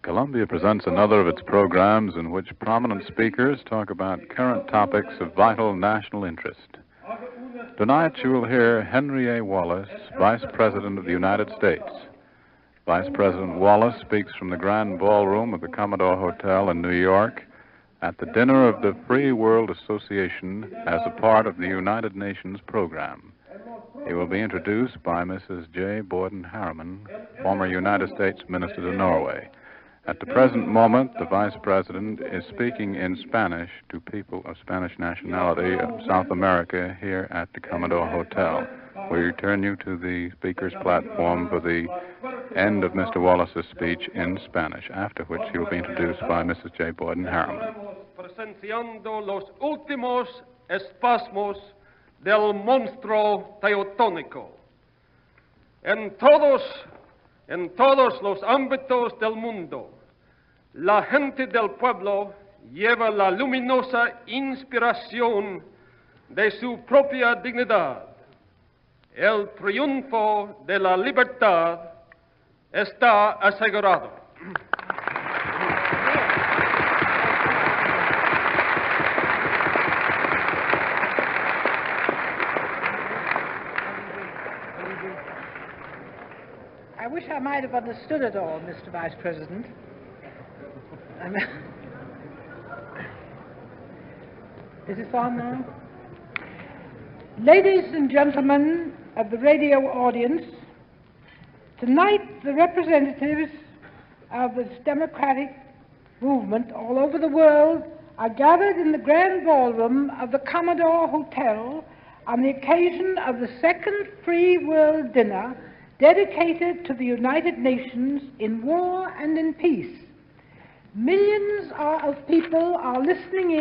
Columbia presents another of its programs in which prominent speakers talk about current topics of vital national interest. Tonight you will hear Henry A. Wallace, Vice President of the United States. Vice President Wallace speaks from the Grand Ballroom of the Commodore Hotel in New York at the dinner of the Free World Association as a part of the United Nations program. He will be introduced by Mrs. J. Borden Harriman, former United States Minister to Norway. At the present moment, the Vice President is speaking in Spanish to people of Spanish nationality of South America here at the Commodore Hotel. We return you to the speaker's platform for the end of Mr. Wallace's speech in Spanish, after which he will be introduced by Mrs. J. Borden Harriman. Presenciando los últimos espasmos del monstruo teutónico. En todos los ámbitos del mundo, la gente del pueblo lleva la luminosa inspiración de su propia dignidad. El triunfo de la libertad está asegurado. I wish I might have understood it all, Mr. Vice President. Is this on now? Ladies and gentlemen of the radio audience, tonight the representatives of this democratic movement all over the world are gathered in the Grand Ballroom of the Commodore Hotel on the occasion of the second Free World Dinner dedicated to the United Nations in war and in peace. Millions of people are listening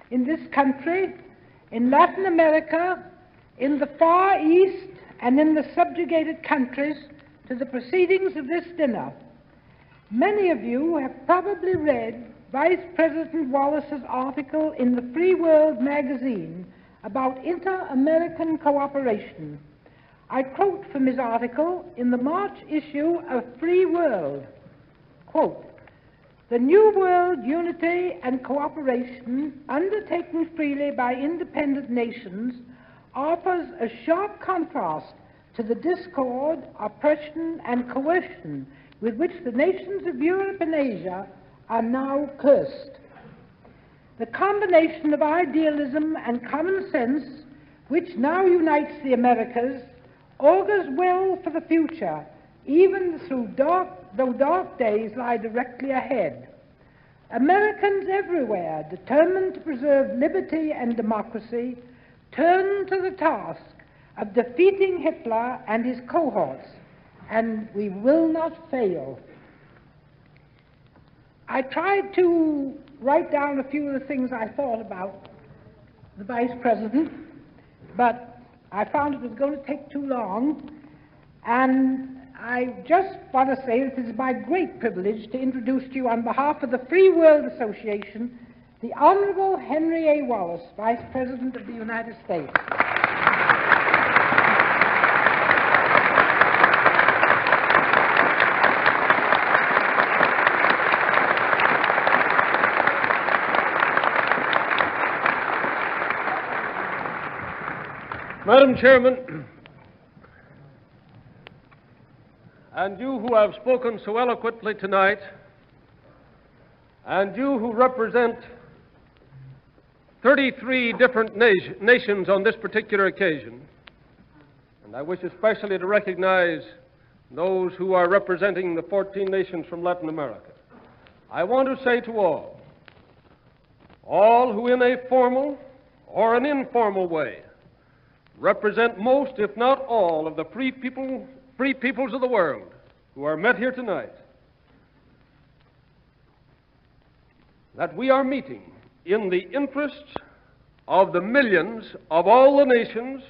in this country, in Latin America, in the Far East, and in the subjugated countries to the proceedings of this dinner. Many of you have probably read Vice President Wallace's article in the Free World magazine about inter-American cooperation. I quote from his article in the March issue of Free World, quote, "The New World unity and cooperation undertaken freely by independent nations offers a sharp contrast to the discord, oppression, and coercion with which the nations of Europe and Asia are now cursed. The combination of idealism and common sense which now unites the Americas augurs well for the future, even though dark days lie directly ahead. Americans everywhere, determined to preserve liberty and democracy, turn to the task of defeating Hitler and his cohorts, and we will not fail." I tried to write down a few of the things I thought about the Vice President, but I found it was going to take too long, and I just want to say that it is my great privilege to introduce to you on behalf of the Free World Association, the Honorable Henry A. Wallace, Vice President of the United States. Madam Chairman, and you who have spoken so eloquently tonight, and you who represent 33 different nations on this particular occasion, and I wish especially to recognize those who are representing the 14 nations from Latin America, I want to say to all who in a formal or an informal way represent most, if not all, of the free peoples of the world who are met here tonight, that we are meeting in the interests of the millions of all the nations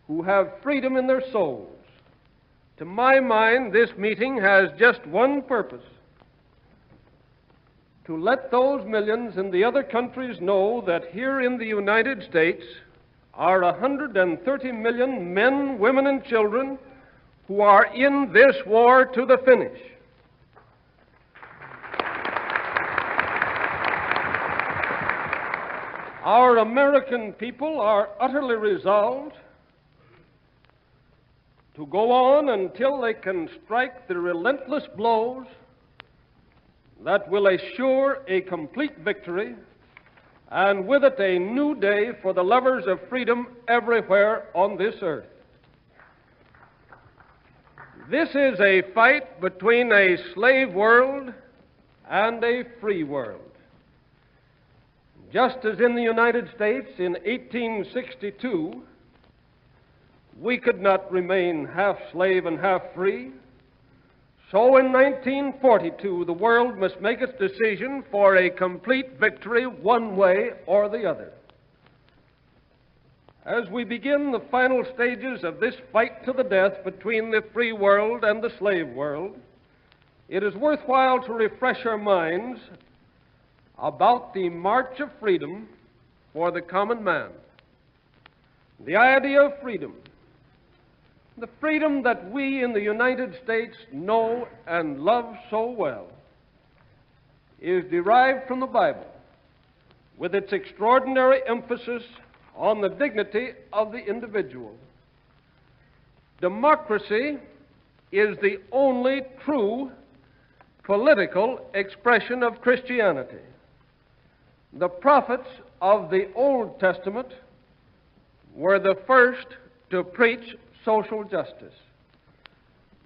who have freedom in their souls. To my mind, this meeting has just one purpose: to let those millions in the other countries know that here in the United States are 130 million men, women, and children who are in this war to the finish. Our American people are utterly resolved to go on until they can strike the relentless blows that will assure a complete victory, and with it a new day for the lovers of freedom everywhere on this earth. This is a fight between a slave world and a free world. Just as in the United States in 1862, we could not remain half slave and half free, so in 1942 the world must make its decision for a complete victory one way or the other. As we begin the final stages of this fight to the death between the free world and the slave world, it is worthwhile to refresh our minds about the march of freedom for the common man. The idea of freedom, the freedom that we in the United States know and love so well, is derived from the Bible, with its extraordinary emphasis on the dignity of the individual. Democracy is the only true political expression of Christianity. The prophets of the Old Testament were the first to preach social justice.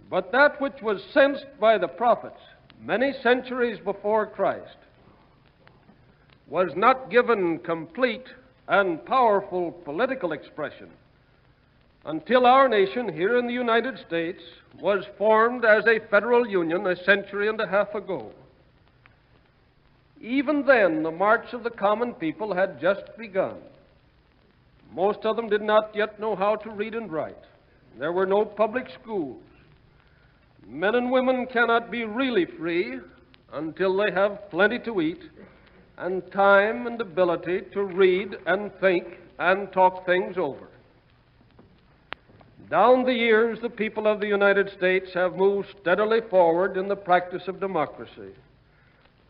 But that which was sensed by the prophets many centuries before Christ was not given complete and powerful political expression until our nation here in the United States was formed as a federal union a century and a half ago. Even then, the march of the common people had just begun. Most of them did not yet know how to read and write. There were no public schools. Men and women cannot be really free until they have plenty to eat and time and ability to read and think and talk things over. Down the years, the people of the United States have moved steadily forward in the practice of democracy.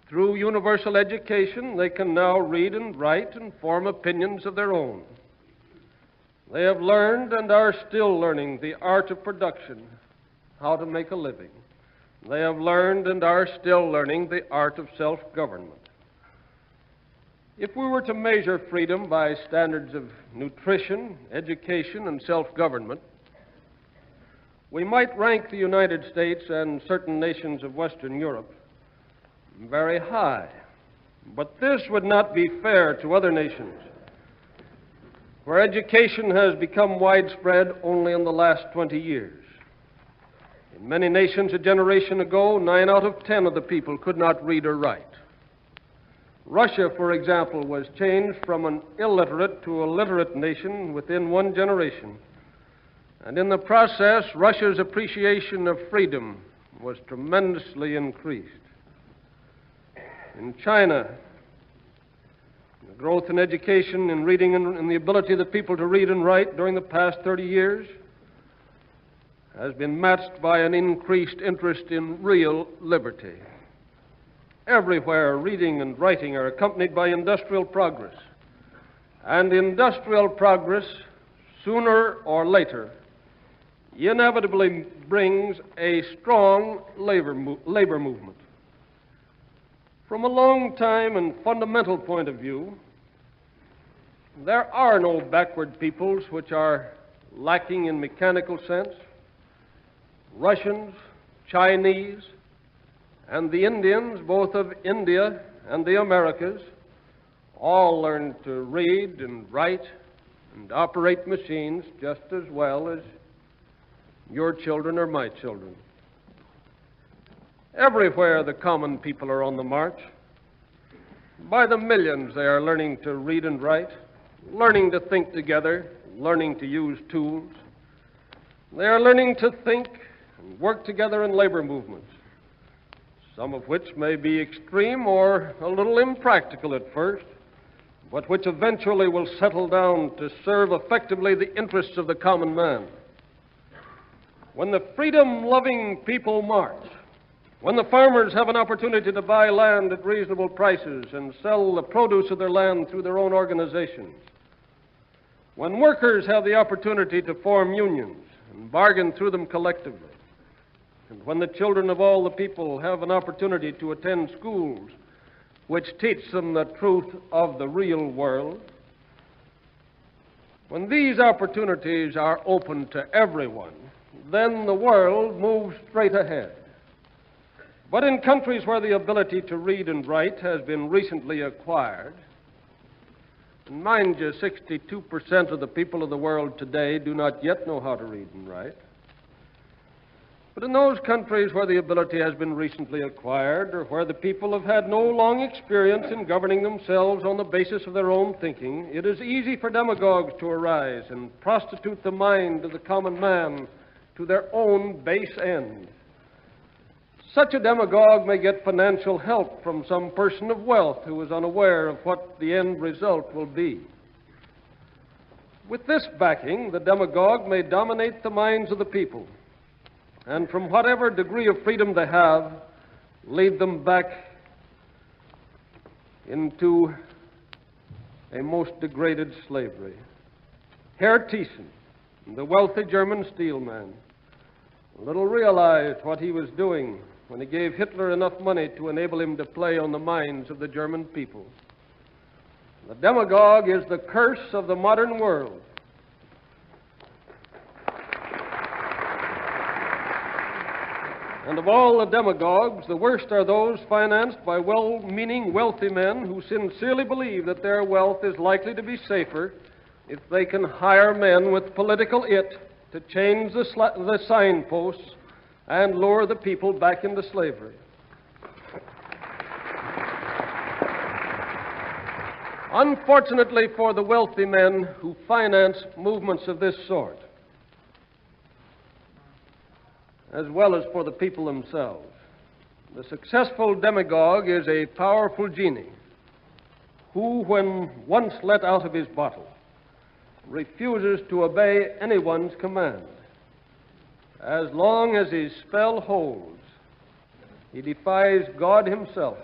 Through universal education, they can now read and write and form opinions of their own. They have learned and are still learning the art of production, how to make a living. They have learned and are still learning the art of self-government. If we were to measure freedom by standards of nutrition, education, and self-government, we might rank the United States and certain nations of Western Europe very high. But this would not be fair to other nations, where education has become widespread only in the last 20 years. In many nations a generation ago, 9 out of 10 of the people could not read or write. Russia, for example, was changed from an illiterate to a literate nation within one generation. And in the process, Russia's appreciation of freedom was tremendously increased. In China, the growth in education, in reading, and the ability of the people to read and write during the past 30 years has been matched by an increased interest in real liberty. Everywhere, reading and writing are accompanied by industrial progress. And industrial progress, sooner or later, inevitably brings a strong labor movement. From a long time and fundamental point of view, there are no backward peoples which are lacking in mechanical sense. Russians, Chinese, and the Indians, both of India and the Americas, all learned to read and write and operate machines just as well as your children or my children. Everywhere the common people are on the march. By the millions they are learning to read and write, learning to think together, learning to use tools. They are learning to think and work together in labor movements, some of which may be extreme or a little impractical at first, but which eventually will settle down to serve effectively the interests of the common man. When the freedom-loving people march, when the farmers have an opportunity to buy land at reasonable prices and sell the produce of their land through their own organizations, when workers have the opportunity to form unions and bargain through them collectively, and when the children of all the people have an opportunity to attend schools which teach them the truth of the real world, when these opportunities are open to everyone, then the world moves straight ahead. But in countries where the ability to read and write has been recently acquired, and mind you, 62% of the people of the world today do not yet know how to read and write. But in those countries where the ability has been recently acquired, or where the people have had no long experience in governing themselves on the basis of their own thinking, it is easy for demagogues to arise and prostitute the mind of the common man to their own base end. Such a demagogue may get financial help from some person of wealth who is unaware of what the end result will be. With this backing, the demagogue may dominate the minds of the people, and from whatever degree of freedom they have, lead them back into a most degraded slavery. Herr Thyssen, the wealthy German steelman, little realized what he was doing when he gave Hitler enough money to enable him to play on the minds of the German people. The demagogue is the curse of the modern world. And of all the demagogues, the worst are those financed by well-meaning, wealthy men who sincerely believe that their wealth is likely to be safer if they can hire men with political it to change the signposts and lure the people back into slavery. Unfortunately for the wealthy men who finance movements of this sort, as well as for the people themselves, the successful demagogue is a powerful genie who, when once let out of his bottle, refuses to obey anyone's command. As long as his spell holds, he defies God himself,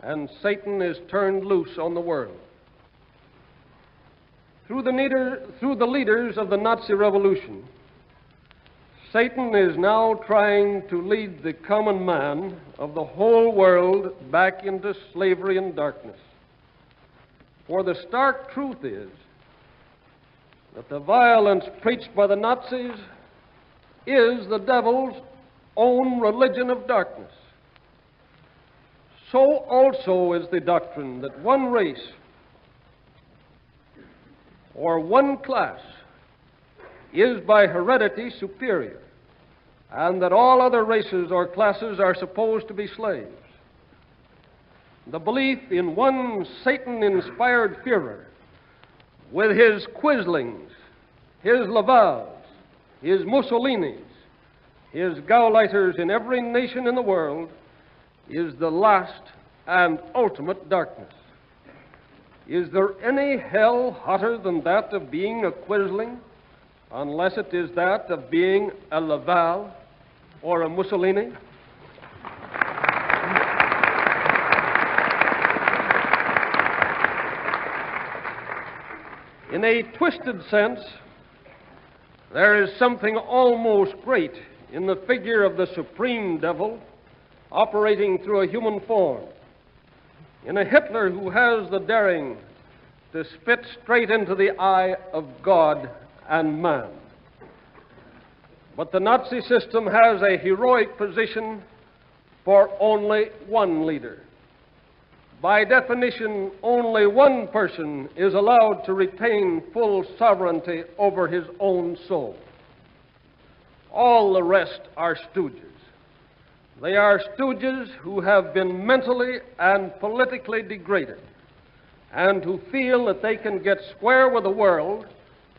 and Satan is turned loose on the world. Through the leaders of the Nazi Revolution, Satan is now trying to lead the common man of the whole world back into slavery and darkness. For the stark truth is that the violence preached by the Nazis is the devil's own religion of darkness. So also is the doctrine that one race or one class is by heredity superior, and that all other races or classes are supposed to be slaves. The belief in one Satan-inspired Führer with his Quislings, his Lavals, his Mussolinis, his Gauleiters in every nation in the world is the last and ultimate darkness. Is there any hell hotter than that of being a Quisling, unless it is that of being a Laval or a Mussolini? In a twisted sense, there is something almost great in the figure of the supreme devil operating through a human form, in a Hitler who has the daring to spit straight into the eye of God and man. But the Nazi system has a heroic position for only one leader. By definition, only one person is allowed to retain full sovereignty over his own soul. All the rest are stooges. They are stooges who have been mentally and politically degraded, and who feel that they can get square with the world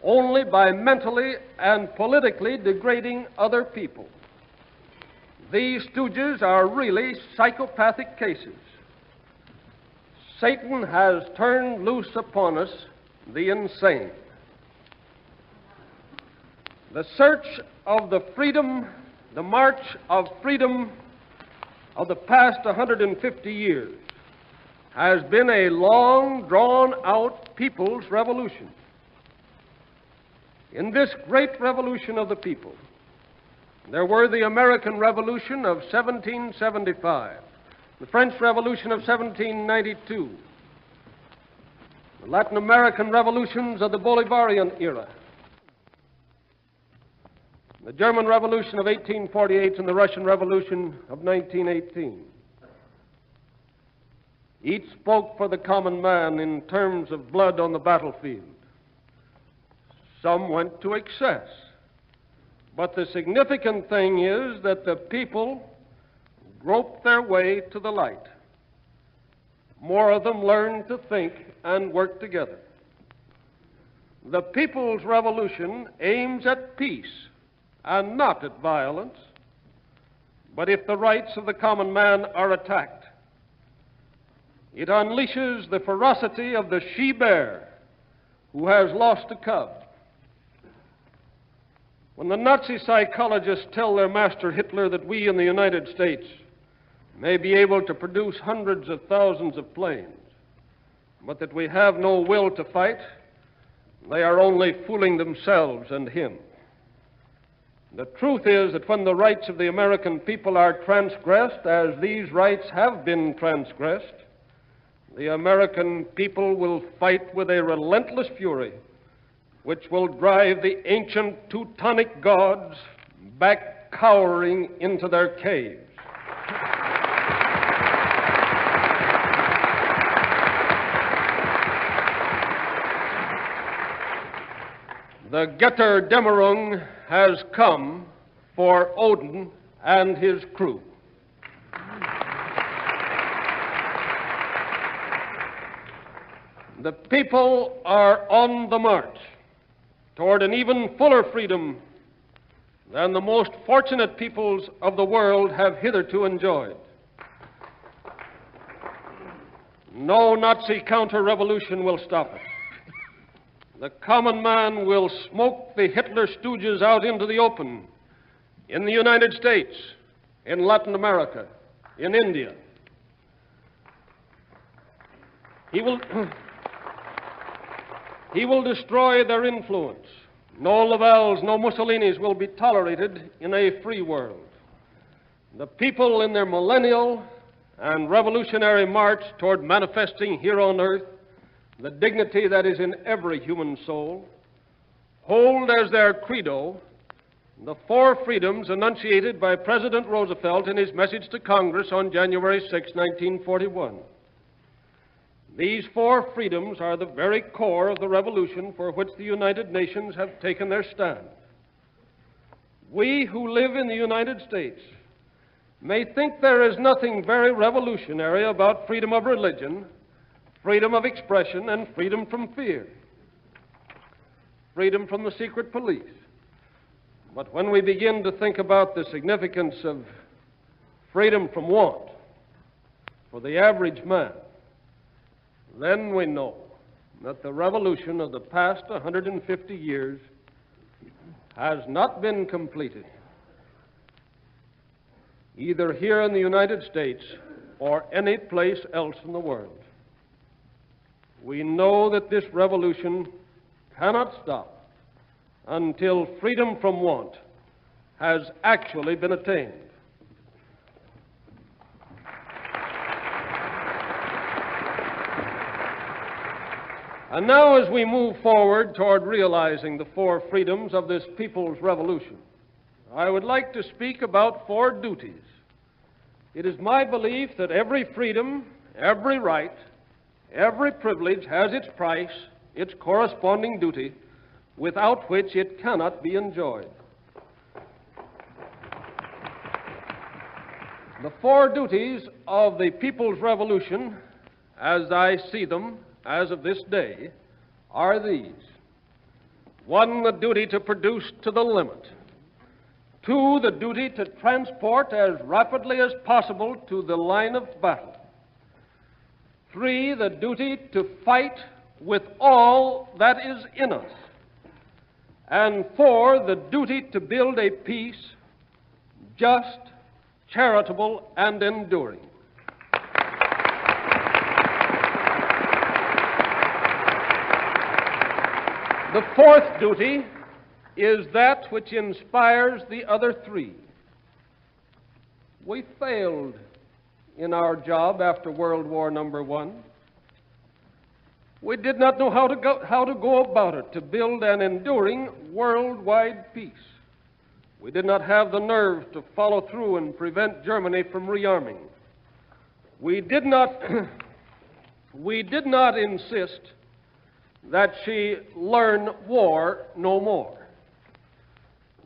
only by mentally and politically degrading other people. These stooges are really psychopathic cases. Satan has turned loose upon us the insane. The search of the freedom, the march of freedom of the past 150 years has been a long, drawn-out people's revolution. In this great revolution of the people, there were the American Revolution of 1775, the French Revolution of 1792, the Latin American revolutions of the Bolivarian era, the German Revolution of 1848 and the Russian Revolution of 1918. Each spoke for the common man in terms of blood on the battlefield. Some went to excess. But the significant thing is that the people groped their way to the light. More of them learned to think and work together. The People's Revolution aims at peace and not at violence. But if the rights of the common man are attacked, it unleashes the ferocity of the she-bear who has lost a cub. When the Nazi psychologists tell their master Hitler that we in the United States may be able to produce hundreds of thousands of planes, but that we have no will to fight, they are only fooling themselves and him. The truth is that when the rights of the American people are transgressed, as these rights have been transgressed, the American people will fight with a relentless fury which will drive the ancient Teutonic gods back cowering into their caves. The Götterdämmerung has come for Odin and his crew. The people are on the march toward an even fuller freedom than the most fortunate peoples of the world have hitherto enjoyed. No Nazi counter-revolution will stop it. The common man will smoke the Hitler stooges out into the open in the United States, in Latin America, in India. He will destroy their influence. No Lavals, no Mussolinis will be tolerated in a free world. The people in their millennial and revolutionary march toward manifesting here on earth the dignity that is in every human soul hold as their credo the four freedoms enunciated by President Roosevelt in his message to Congress on January 6, 1941. These four freedoms are the very core of the revolution for which the United Nations have taken their stand. We who live in the United States may think there is nothing very revolutionary about freedom of religion, freedom of expression, and freedom from fear, freedom from the secret police. But when we begin to think about the significance of freedom from want for the average man, then we know that the revolution of the past 150 years has not been completed, either here in the United States or any place else in the world. We know that this revolution cannot stop until freedom from want has actually been attained. And now, as we move forward toward realizing the four freedoms of this people's revolution, I would like to speak about four duties. It is my belief that every freedom, every right, every privilege has its price, its corresponding duty, without which it cannot be enjoyed. The four duties of the People's Revolution, as I see them as of this day, are these. 1, the duty to produce to the limit. 2, the duty to transport as rapidly as possible to the line of battle. 3, the duty to fight with all that is in us. And 4, the duty to build a peace just, charitable, and enduring. The fourth duty is that which inspires the other three. We failed in our job after World War #1. We did not know how to go about it to build an enduring worldwide peace. We did not have the nerve to follow through and prevent Germany from rearming. We did not insist that she learn war no more.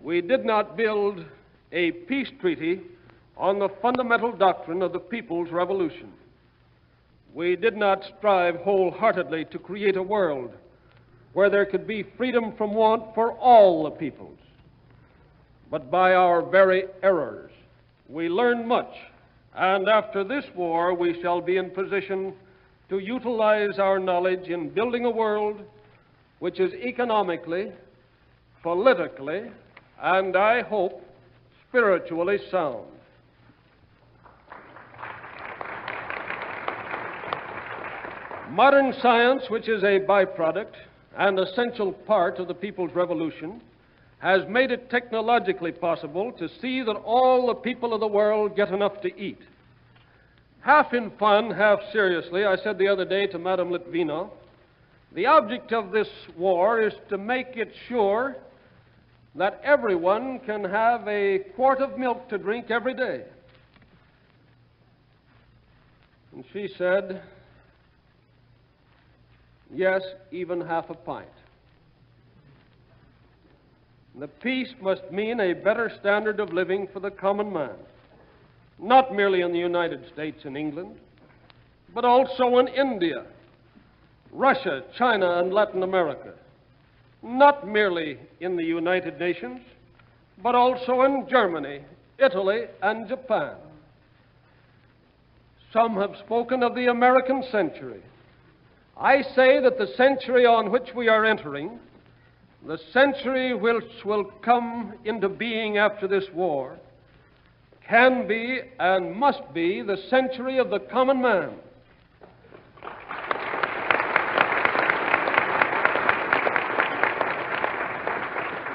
We did not build a peace treaty on the fundamental doctrine of the People's Revolution. We did not strive wholeheartedly to create a world where there could be freedom from want for all the peoples. But by our very errors, we learned much, and after this war, we shall be in position to utilize our knowledge in building a world which is economically, politically, and I hope spiritually sound. Modern science, which is a byproduct and essential part of the People's Revolution, has made it technologically possible to see that all the people of the world get enough to eat. Half in fun, half seriously, I said the other day to Madame Litvina, the object of this war is to make it sure that everyone can have a quart of milk to drink every day. And she said, yes, even half a pint. The peace must mean a better standard of living for the common man, not merely in the United States and England, but also in India, Russia, China, and Latin America, not merely in the United Nations, but also in Germany, Italy, and Japan. Some have spoken of the American century. I say that the century on which we are entering, the century which will come into being after this war, can be and must be the century of the common man.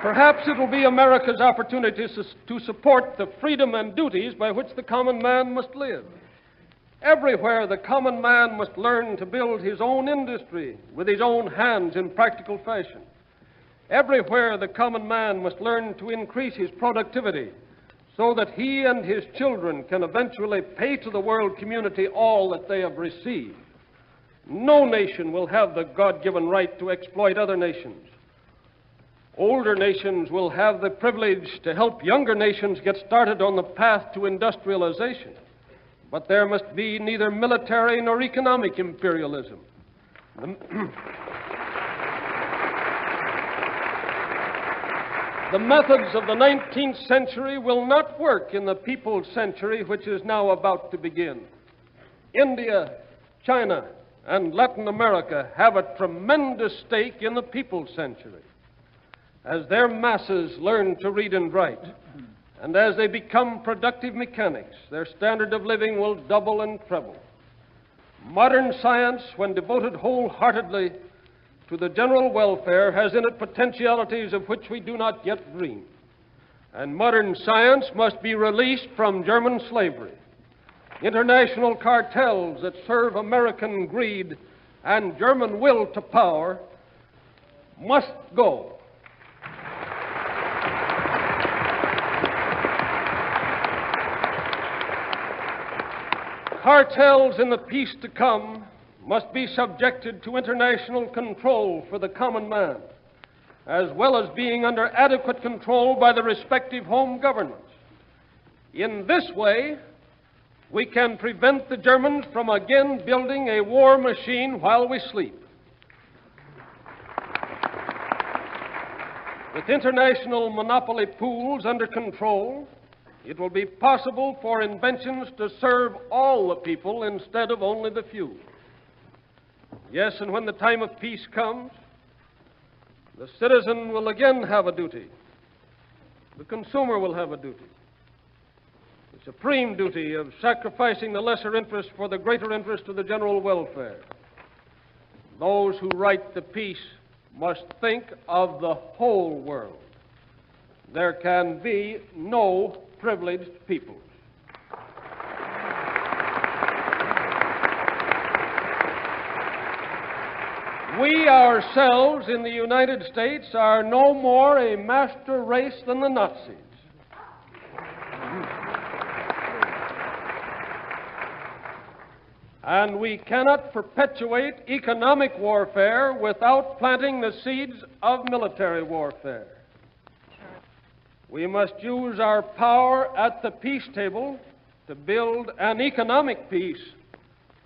Perhaps it will be America's opportunity to support the freedom and duties by which the common man must live. Everywhere the common man must learn to build his own industry with his own hands in practical fashion. Everywhere the common man must learn to increase his productivity so that he and his children can eventually pay to the world community all that they have received. No nation will have the God-given right to exploit other nations. Older nations will have the privilege to help younger nations get started on the path to industrialization. But there must be neither military nor economic imperialism. The methods of the 19th century will not work in the people's century, which is now about to begin. India, China, and Latin America have a tremendous stake in the people's century. As their masses learn to read and write, and as they become productive mechanics, their standard of living will double and treble. Modern science, when devoted wholeheartedly to the general welfare, has in it potentialities of which we do not yet dream. And modern science must be released from German slavery. International cartels that serve American greed and German will to power must go. Cartels in the peace to come must be subjected to international control for the common man, as well as being under adequate control by the respective home governments. In this way, we can prevent the Germans from again building a war machine while we sleep. With international monopoly pools under control, it will be possible for inventions to serve all the people instead of only the few. Yes, and when the time of peace comes, the citizen will again have a duty. The consumer will have a duty. The the supreme duty of sacrificing the lesser interest for the greater interest of the general welfare. Those who write the peace must think of the whole world. There can be no privileged peoples. We ourselves in the United States are no more a master race than the Nazis. And we cannot perpetuate economic warfare without planting the seeds of military warfare. We must use our power at the peace table to build an economic peace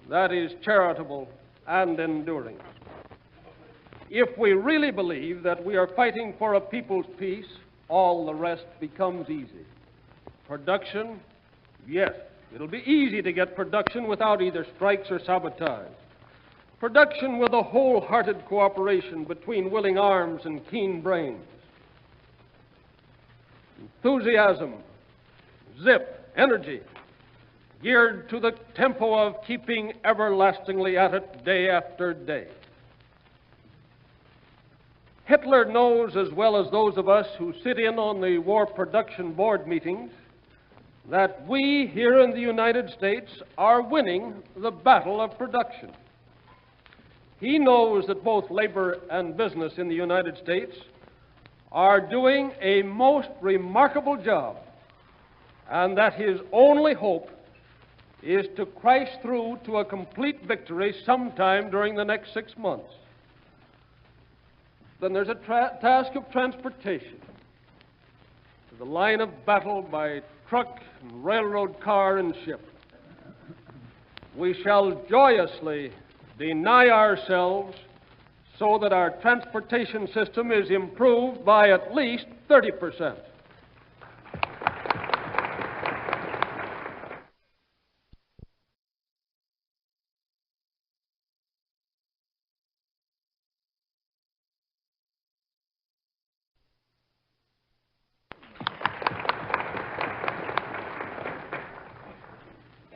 that is charitable and enduring. If we really believe that we are fighting for a people's peace, all the rest becomes easy. Production, yes, it'll be easy to get production without either strikes or sabotage. Production with a wholehearted cooperation between willing arms and keen brains. Enthusiasm, zip, energy, geared to the tempo of keeping everlastingly at it day after day. Hitler knows as well as those of us who sit in on the War Production Board meetings that we here in the United States are winning the battle of production. He knows that both labor and business in the United States are doing a most remarkable job, and that his only hope is to crash through to a complete victory sometime during the next 6 months. Then there's a task of transportation to the line of battle by truck and railroad car and ship. We shall joyously deny ourselves so that our transportation system is improved by at least 30%.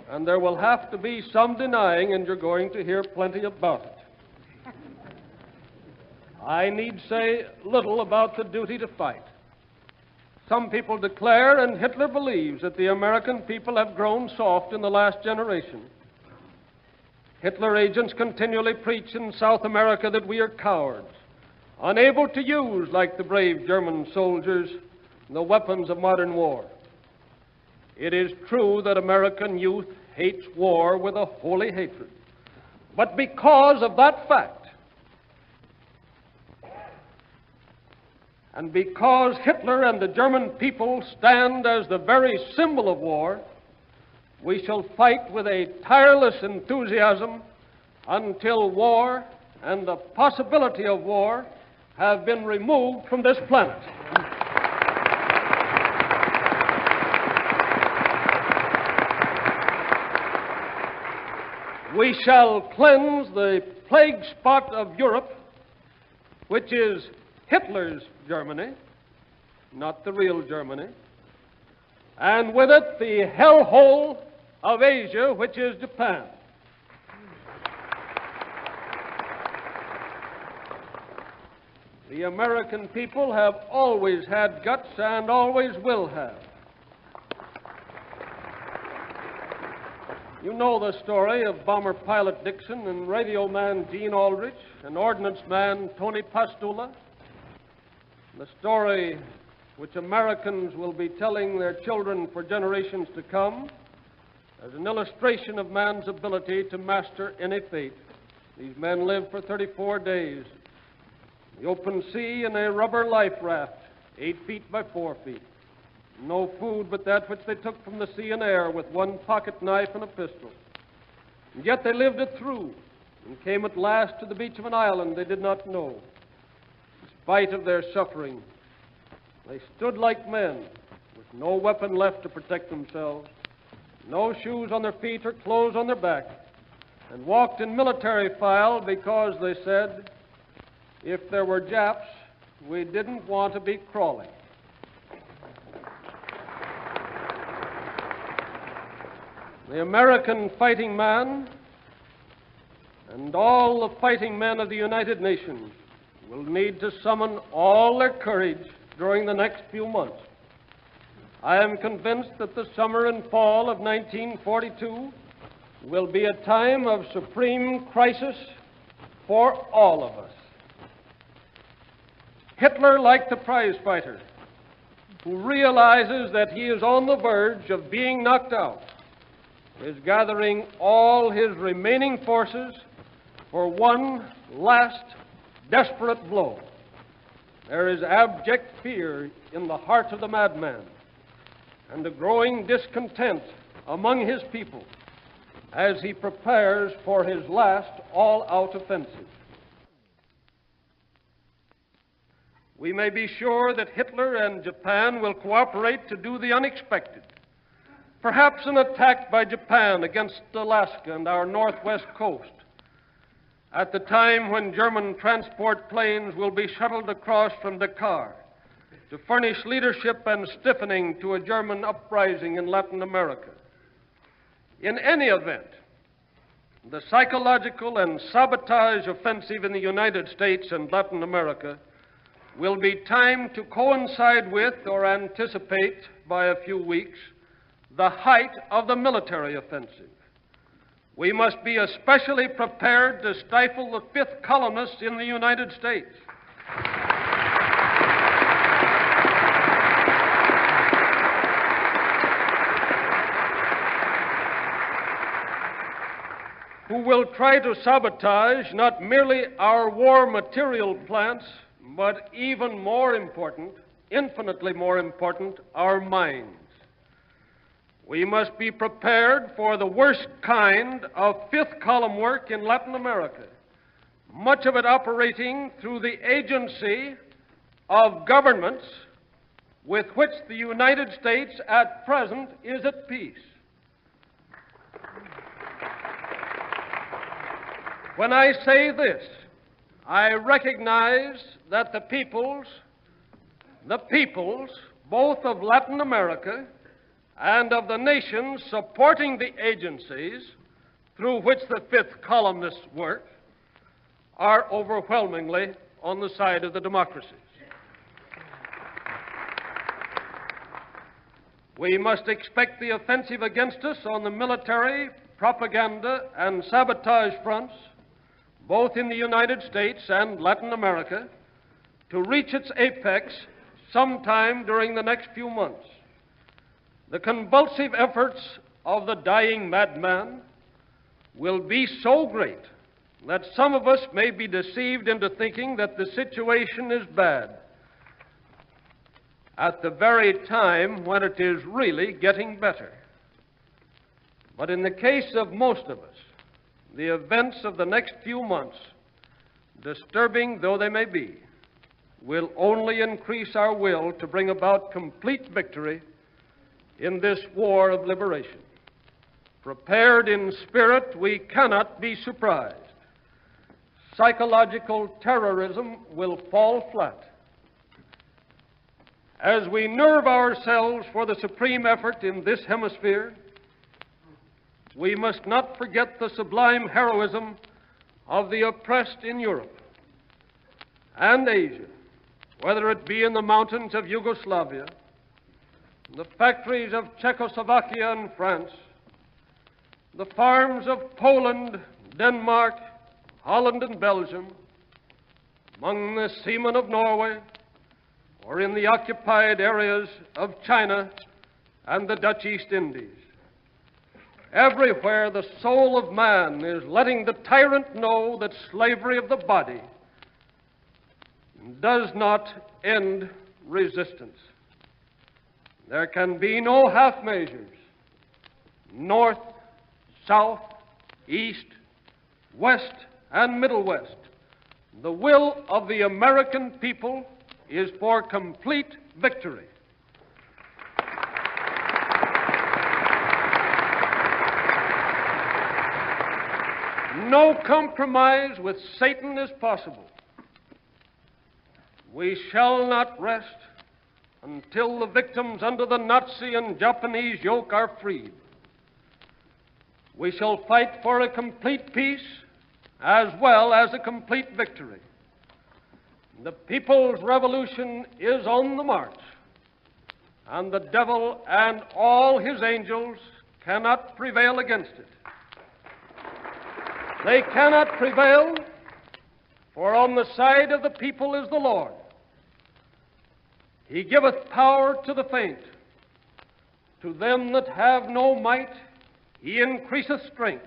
And there will have to be some denying, and you're going to hear plenty about it. I need say little about the duty to fight. Some people declare, and Hitler believes, that the American people have grown soft in the last generation. Hitler agents continually preach in South America that we are cowards, unable to use, like the brave German soldiers, the weapons of modern war. It is true that American youth hates war with a holy hatred. But because of that fact, and because Hitler and the German people stand as the very symbol of war, we shall fight with a tireless enthusiasm until war and the possibility of war have been removed from this planet. We shall cleanse the plague spot of Europe, which is Hitler's Germany, not the real Germany, and with it the hellhole of Asia, which is Japan. The American people have always had guts and always will have. You know the story of bomber pilot Dixon and radio man Gene Aldrich and ordnance man Tony Pastula. The story which Americans will be telling their children for generations to come as an illustration of man's ability to master any fate. These men lived for 34 days in the open sea in a rubber life raft, 8 feet by 4 feet. No food but that which they took from the sea and air with one pocket knife and a pistol. And yet they lived it through and came at last to the beach of an island they did not know. In spite of their suffering, they stood like men with no weapon left to protect themselves, no shoes on their feet or clothes on their back, and walked in military file because they said, if there were Japs, we didn't want to be crawling. the American fighting man and all the fighting men of the United Nations will need to summon all their courage during the next few months. I am convinced that the summer and fall of 1942 will be a time of supreme crisis for all of us. Hitler, like the prize fighter, who realizes that he is on the verge of being knocked out, is gathering all his remaining forces for one last desperate blow. There is abject fear in the heart of the madman and a growing discontent among his people as he prepares for his last all-out offensive. We may be sure that Hitler and Japan will cooperate to do the unexpected. Perhaps an attack by Japan against Alaska and our northwest coast, at the time when German transport planes will be shuttled across from Dakar to furnish leadership and stiffening to a German uprising in Latin America. In any event, the psychological and sabotage offensive in the United States and Latin America will be timed to coincide with or anticipate by a few weeks the height of the military offensive. We must be especially prepared to stifle the fifth columnists in the United States. Who will try to sabotage not merely our war material plants, but even more important, infinitely more important, our minds. We must be prepared for the worst kind of fifth column work in Latin America, much of it operating through the agency of governments with which the United States at present is at peace. When I say this, I recognize that the peoples, both of Latin America and of the nations supporting the agencies through which the fifth columnists work, are overwhelmingly on the side of the democracies. We must expect the offensive against us on the military, propaganda, and sabotage fronts, both in the United States and Latin America, to reach its apex sometime during the next few months. The convulsive efforts of the dying madman will be so great that some of us may be deceived into thinking that the situation is bad at the very time when it is really getting better. But in the case of most of us, the events of the next few months, disturbing though they may be, will only increase our will to bring about complete victory in this war of liberation. Prepared in spirit, we cannot be surprised. Psychological terrorism will fall flat. As we nerve ourselves for the supreme effort in this hemisphere, we must not forget the sublime heroism of the oppressed in Europe and Asia, whether it be in the mountains of Yugoslavia, the factories of Czechoslovakia and France, the farms of Poland, Denmark, Holland, and Belgium, among the seamen of Norway, or in the occupied areas of China and the Dutch East Indies. Everywhere the soul of man is letting the tyrant know that slavery of the body does not end resistance. There can be no half measures. North, south, east, west, and Middle West. The will of the American people is for complete victory. No compromise with Satan is possible. We shall not rest until the victims under the Nazi and Japanese yoke are freed. We shall fight for a complete peace as well as a complete victory. The people's revolution is on the march, and the devil and all his angels cannot prevail against it. They cannot prevail, for on the side of the people is the Lord. He giveth power to the faint. To them that have no might, he increaseth strength.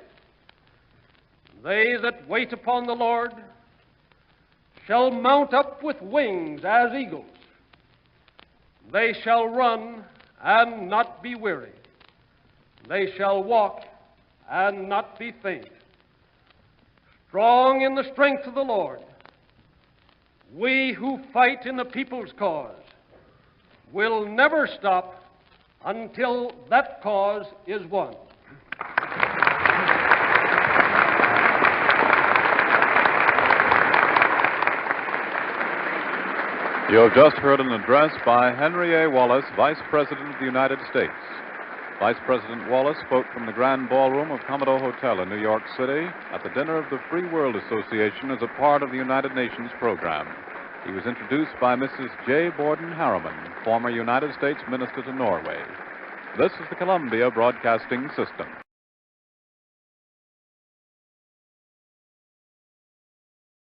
They that wait upon the Lord shall mount up with wings as eagles. They shall run and not be weary. They shall walk and not be faint. Strong in the strength of the Lord, we who fight in the people's cause will never stop until that cause is won. You have just heard an address by Henry A. Wallace, Vice President of the United States. Vice President Wallace spoke from the Grand Ballroom of Commodore Hotel in New York City at the dinner of the Free World Association as a part of the United Nations program. He was introduced by Mrs. J. Borden Harriman, former United States Minister to Norway. This is the Columbia Broadcasting System.